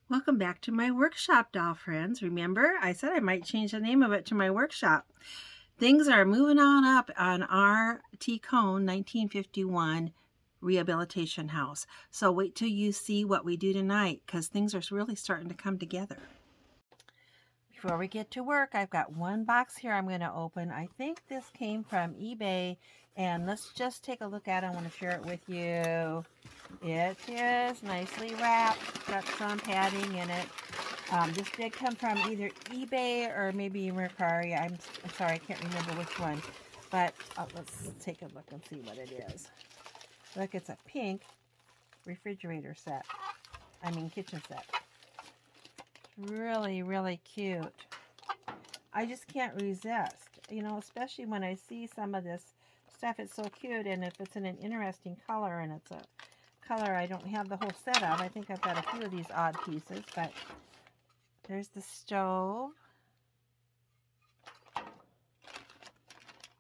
Welcome back to my workshop, doll friends. Remember, I said I might change the name of it to my workshop. Things are moving on up on our Cohn 1951 rehabilitation house. So wait till you see what we do tonight, because things are really starting to come together. Before we get to work, I've got one box here I'm going to open. I think this came from eBay, and let's just take a look at it. I want to share it with you. It is nicely wrapped, got some padding in it. This did come from either eBay or maybe Mercari. I'm sorry, I can't remember which one. But let's take a look and see what it is. Look, it's a pink refrigerator set. Kitchen set. Really, really cute. I just can't resist, especially when I see some of this stuff. It's so cute, and if it's in an interesting color, and it's a color I don't have the whole set of. I think I've got a few of these odd pieces, but there's the stove.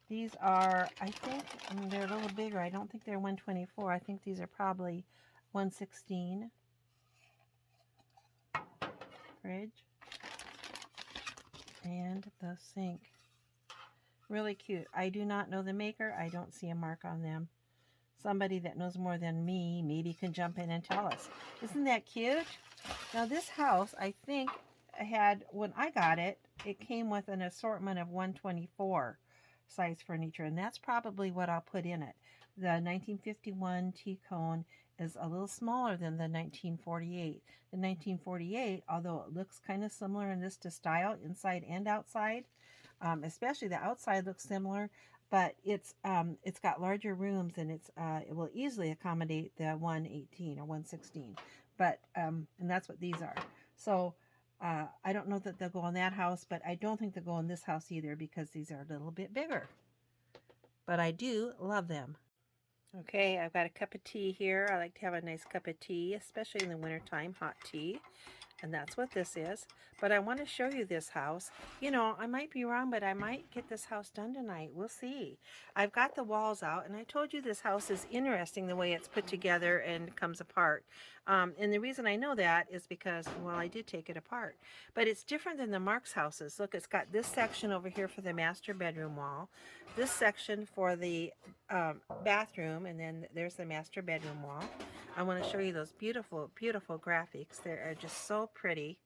These are, I think, they're a little bigger. I don't think they're 124. I think these are probably 116. Fridge. And the sink. Really cute. I do not know the maker. I don't see a mark on them. Somebody that knows more than me maybe can jump in and tell us. Isn't that cute? Now this house, I think, had, when I got it, it came with an assortment of 124 size furniture, and that's probably what I'll put in it. The 1951 Cohn is a little smaller than the 1948. The 1948, although it looks kind of similar in this to style, inside and outside, especially the outside looks similar, but it's got larger rooms, and it will easily accommodate the 118 or 116. But and that's what these are. So I don't know that they'll go in that house, but I don't think they'll go in this house either, because these are a little bit bigger. But I do love them. Okay, I've got a cup of tea here. I like to have a nice cup of tea, especially in the wintertime, hot tea. And that's what this is. But I want to show you this house. I might be wrong, but I might get this house done tonight. We'll see. I've got the walls out, and I told you this house is interesting the way it's put together and comes apart. And the reason I know that is because, well, I did take it apart. But it's different than the Marks houses. Look, it's got this section over here for the master bedroom wall, this section for the bathroom, and then there's the master bedroom wall. I want to show you those beautiful, beautiful graphics. They are just so pretty.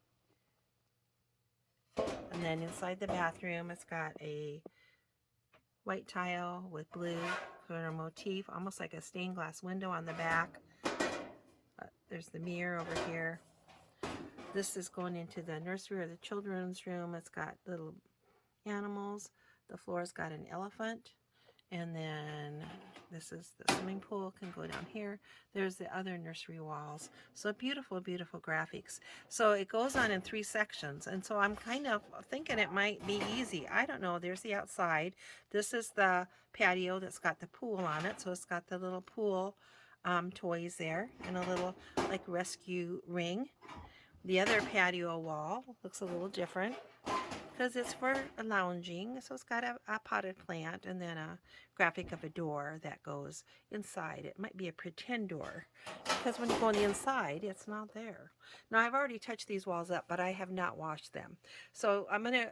And then inside the bathroom, it's got a white tile with blue for a motif, almost like a stained glass window on the back. There's the mirror over here. This is going into the nursery or the children's room. It's got little animals. The floor's got an elephant. And then this is the swimming pool, can go down here. There's the other nursery walls. So beautiful, beautiful graphics. So it goes on in 3 sections. And so I'm kind of thinking it might be easy. I don't know. There's the outside. This is the patio that's got the pool on it. So it's got the little pool toys there and a little like rescue ring. The other patio wall looks a little different, because it's for lounging. So it's got a potted plant and then a graphic of a door that goes inside. It might be a pretend door, because when you go on the inside, it's not there. Now, I've already touched these walls up, but I have not washed them. So I'm going to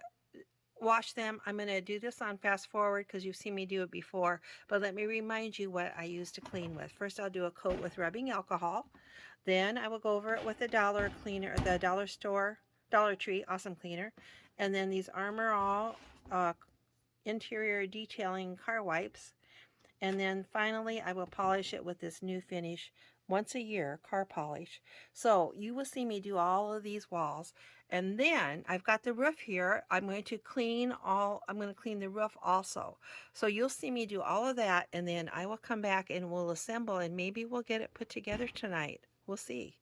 wash them. I'm going to do this on fast forward because you've seen me do it before, but let me remind you what I use to clean with. First, I'll do a coat with rubbing alcohol. Then I will go over it with the dollar cleaner, the dollar store, Dollar Tree Awesome Cleaner. And then these Armor All interior detailing car wipes. And then finally, I will polish it with this new finish once a year, car polish. So you will see me do all of these walls. And then I've got the roof here. I'm going to clean the roof also. So you'll see me do all of that, and then I will come back and we'll assemble, and maybe we'll get it put together tonight. We'll see.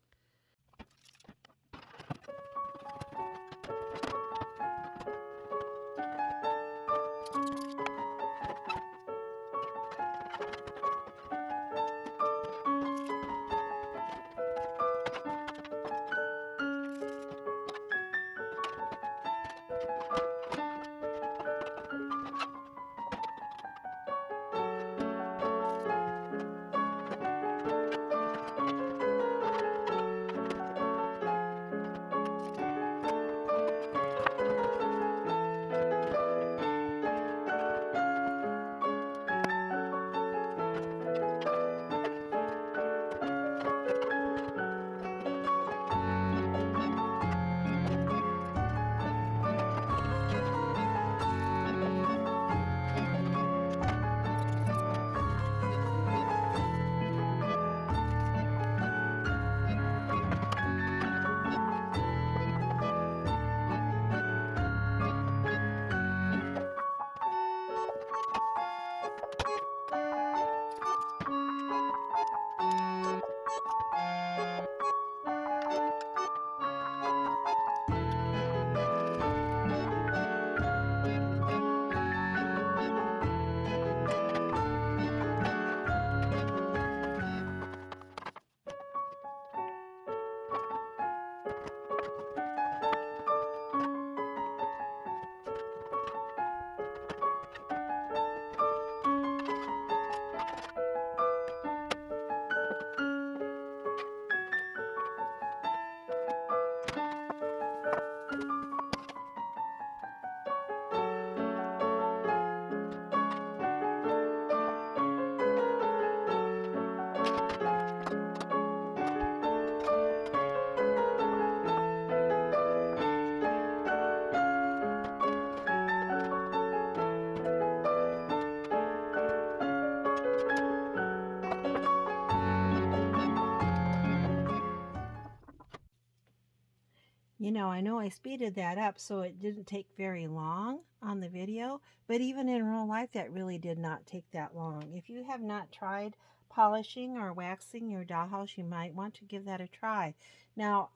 You know I speeded that up so it didn't take very long on the video, but even in real life, that really did not take that long. If you have not tried polishing or waxing your dollhouse, you might want to give that a try. Now,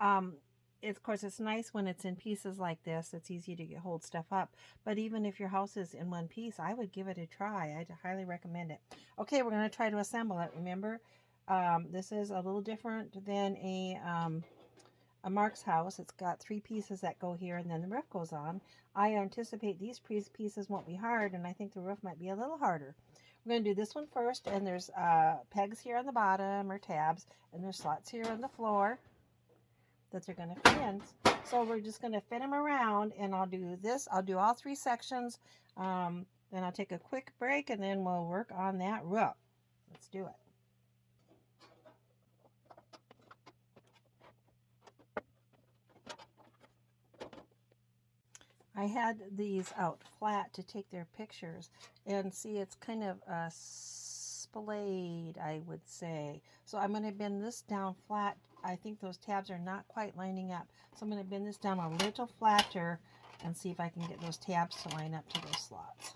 of course, it's nice when it's in pieces like this. It's easy to hold stuff up. But even if your house is in one piece, I would give it a try. I'd highly recommend it. Okay, we're going to try to assemble it. Remember, this is a little different than a Mark's house. It's got 3 pieces that go here and then the roof goes on. I anticipate these pieces won't be hard, and I think the roof might be a little harder. We're going to do this one first, and there's pegs here on the bottom, or tabs, and there's slots here on the floor that they're going to fit in. So we're just going to fit them around, and I'll do this. I'll do all 3 sections. Then I'll take a quick break, and then we'll work on that roof. Let's do it. I had these out flat to take their pictures, and see, it's kind of splayed, I would say. So I'm going to bend this down flat. I think those tabs are not quite lining up, so I'm going to bend this down a little flatter and see if I can get those tabs to line up to those slots.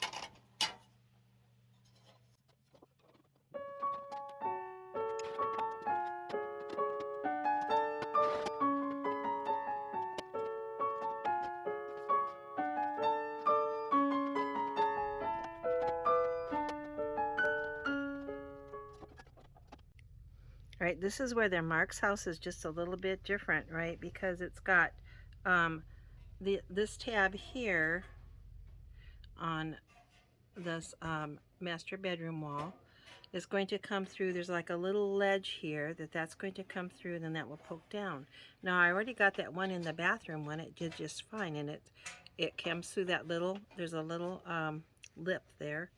Right, this is where their Mark's house is just a little bit different, right? Because it's got this tab here on this master bedroom wall is going to come through. There's like a little ledge here that's going to come through, and then that will poke down. Now I already got that one in the bathroom one. It did just fine, and it comes through that little, there's a little lip there,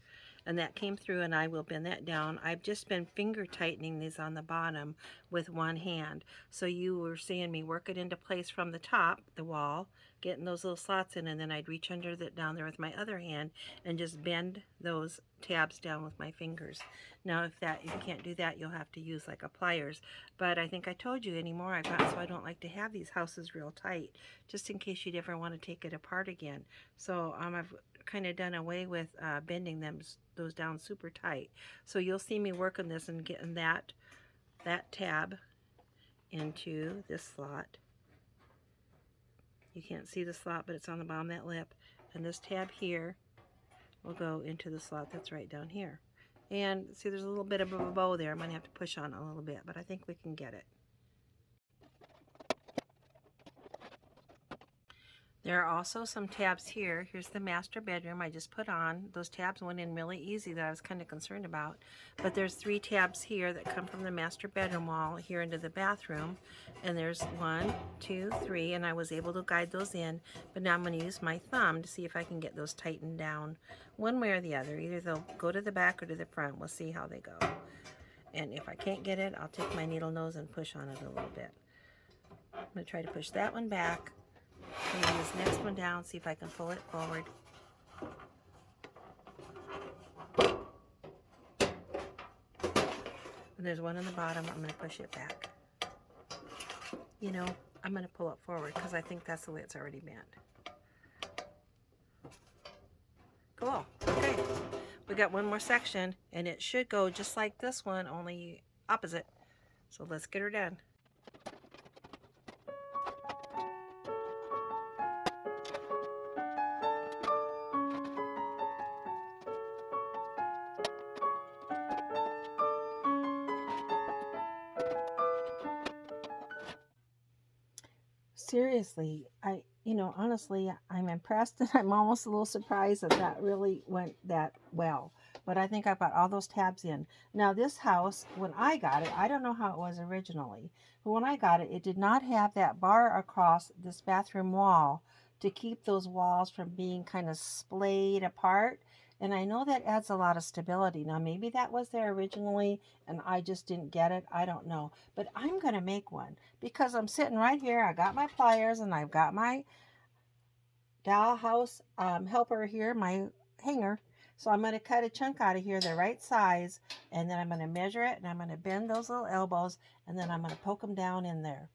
and that came through, and I will bend that down. I've just been finger tightening these on the bottom with one hand. So you were seeing me work it into place from the top, the wall, getting those little slots in, and then I'd reach under that down there with my other hand and just bend those tabs down with my fingers. Now if you can't do that, you'll have to use like a pliers. But I think I told you anymore I've got, so I don't like to have these houses real tight, just in case you'd ever want to take it apart again. So I've kind of done away with bending those down super tight. So you'll see me working this and getting that tab into this slot. You can't see the slot, but it's on the bottom of that lip. And this tab here will go into the slot that's right down here. And see, there's a little bit of a bow there. I'm going to have to push on it a little bit, but I think we can get it. There are also some tabs here. Here's the master bedroom I just put on. Those tabs went in really easy that I was kind of concerned about. But there's 3 tabs here that come from the master bedroom wall here into the bathroom. And there's 1, 2, 3, and I was able to guide those in. But now I'm going to use my thumb to see if I can get those tightened down one way or the other. Either they'll go to the back or to the front. We'll see how they go. And if I can't get it, I'll take my needle nose and push on it a little bit. I'm going to try to push that one back. Maybe this next one down, see if I can pull it forward. And there's one on the bottom. I'm going to push it back. You know, I'm going to pull it forward because I think that's the way it's already bent. Cool. Okay. We got one more section, and it should go just like this one, only opposite. So let's get her done. Seriously, honestly, I'm impressed, and I'm almost a little surprised that really went that well. But I think I've got all those tabs in. Now this house, when I got it, I don't know how it was originally, but when I got it, it did not have that bar across this bathroom wall to keep those walls from being kind of splayed apart. And I know that adds a lot of stability. Now maybe that was there originally and I just didn't get it. I don't know. But I'm going to make one because I'm sitting right here. I got my pliers and I've got my Dollhouse helper here, my hanger. So I'm going to cut a chunk out of here the right size, and then I'm going to measure it, and I'm going to bend those little elbows, and then I'm going to poke them down in there.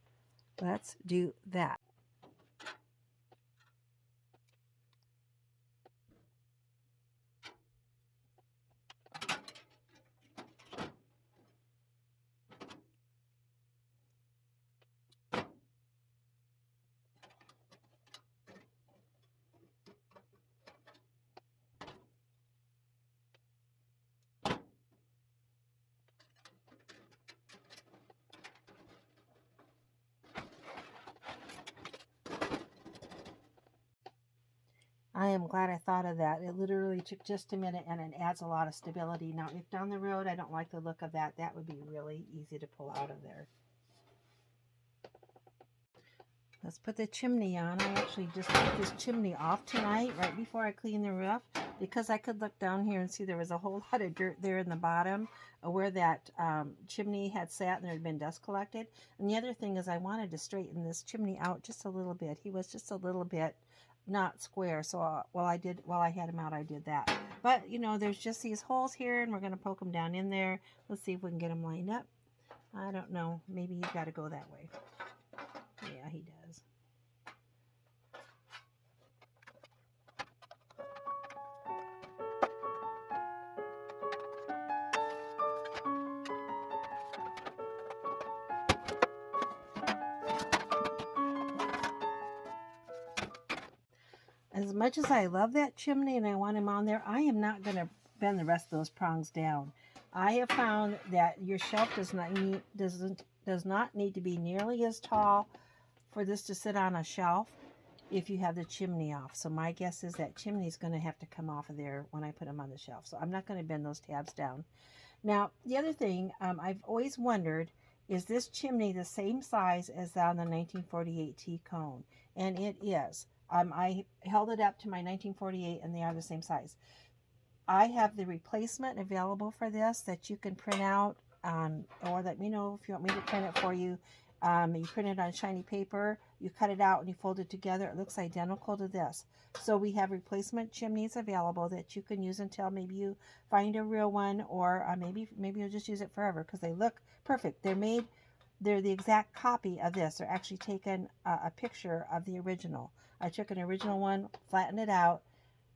Let's do that. I am glad I thought of that. It literally took just a minute and it adds a lot of stability. Now, if down the road I don't like the look of that, that would be really easy to pull out of there. Let's put the chimney on. I actually just took this chimney off tonight, right before I cleaned the roof, because I could look down here and see there was a whole lot of dirt there in the bottom where that chimney had sat and there had been dust collected. And the other thing is I wanted to straighten this chimney out just a little bit. He was just a little bit not square, so while I had him out, I did that. But, you know, there's just these holes here, and we're going to poke them down in there. Let's see if we can get them lined up. I don't know. Maybe he's got to go that way. Yeah, he does. As much as I love that chimney and I want him on there, I am not going to bend the rest of those prongs down. I have found that your shelf does not need to be nearly as tall for this to sit on a shelf if you have the chimney off. So my guess is that chimney is going to have to come off of there when I put them on the shelf. So I'm not going to bend those tabs down. Now, the other thing I've always wondered, is this chimney the same size as on the 1948 T Cohn? And it is. I held it up to my 1948 and they are the same size. I have the replacement available for this that you can print out, or let me know if you want me to print it for you. You print it on shiny paper, you cut it out and you fold it together. It looks identical to this. So we have replacement chimneys available that you can use until maybe you find a real one, or maybe you'll just use it forever because they look perfect. They're the exact copy of this. They're actually taken a picture of the original. I took an original one, flattened it out,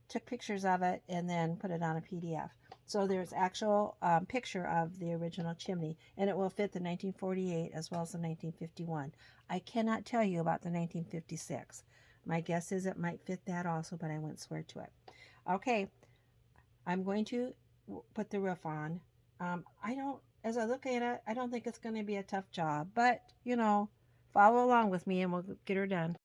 took pictures of it, and then put it on a PDF. So there's actual picture of the original chimney, and it will fit the 1948 as well as the 1951. I cannot tell you about the 1956. My guess is it might fit that also, but I wouldn't swear to it. Okay, I'm going to put the roof on. As I look at it, I don't think it's going to be a tough job, but, you know, follow along with me and we'll get her done.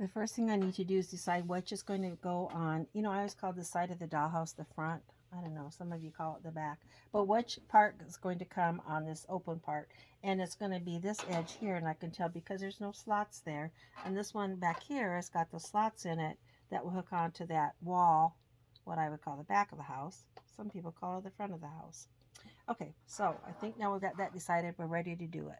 The first thing I need to do is decide which is going to go on. You know, I always call the side of the dollhouse the front. I don't know, some of you call it the back. But which part is going to come on this open part? And it's going to be this edge here, and I can tell because there's no slots there. And this one back here has got the slots in it that will hook onto that wall, what I would call the back of the house. Some people call it the front of the house. Okay, so I think now we've got that decided. We're ready to do it.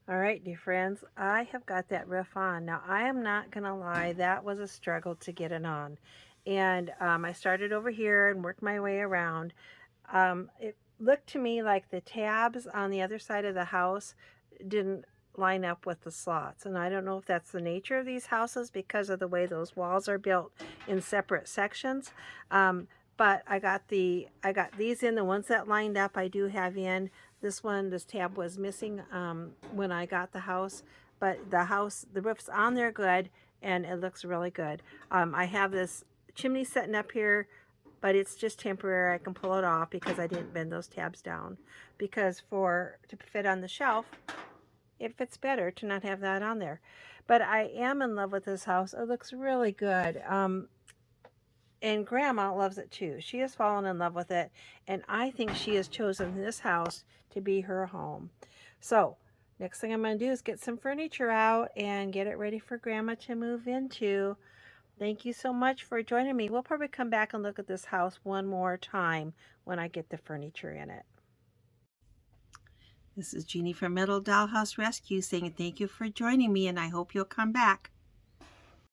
All right, dear friends, I have got that roof on. Now, I am not going to lie, that was a struggle to get it on. And I started over here and worked my way around. It looked to me like the tabs on the other side of the house didn't line up with the slots. And I don't know if that's the nature of these houses because of the way those walls are built in separate sections. But I got these in, the ones that lined up I do have in. This tab was missing when I got the house, but the roof's on there good, and it looks really good. I have this chimney setting up here, but it's just temporary. I can pull it off because I didn't bend those tabs down. Because to fit on the shelf, it fits better to not have that on there. But I am in love with this house. It looks really good. And Grandma loves it too. She has fallen in love with it, and I think she has chosen this house to be her home. So next thing I'm going to do is get some furniture out and get it ready for Grandma to move into. Thank you so much for joining me. We'll probably come back and look at this house one more time when I get the furniture in it. This is Jeannie from Metal Dollhouse Rescue saying thank you for joining me, and I hope you'll come back.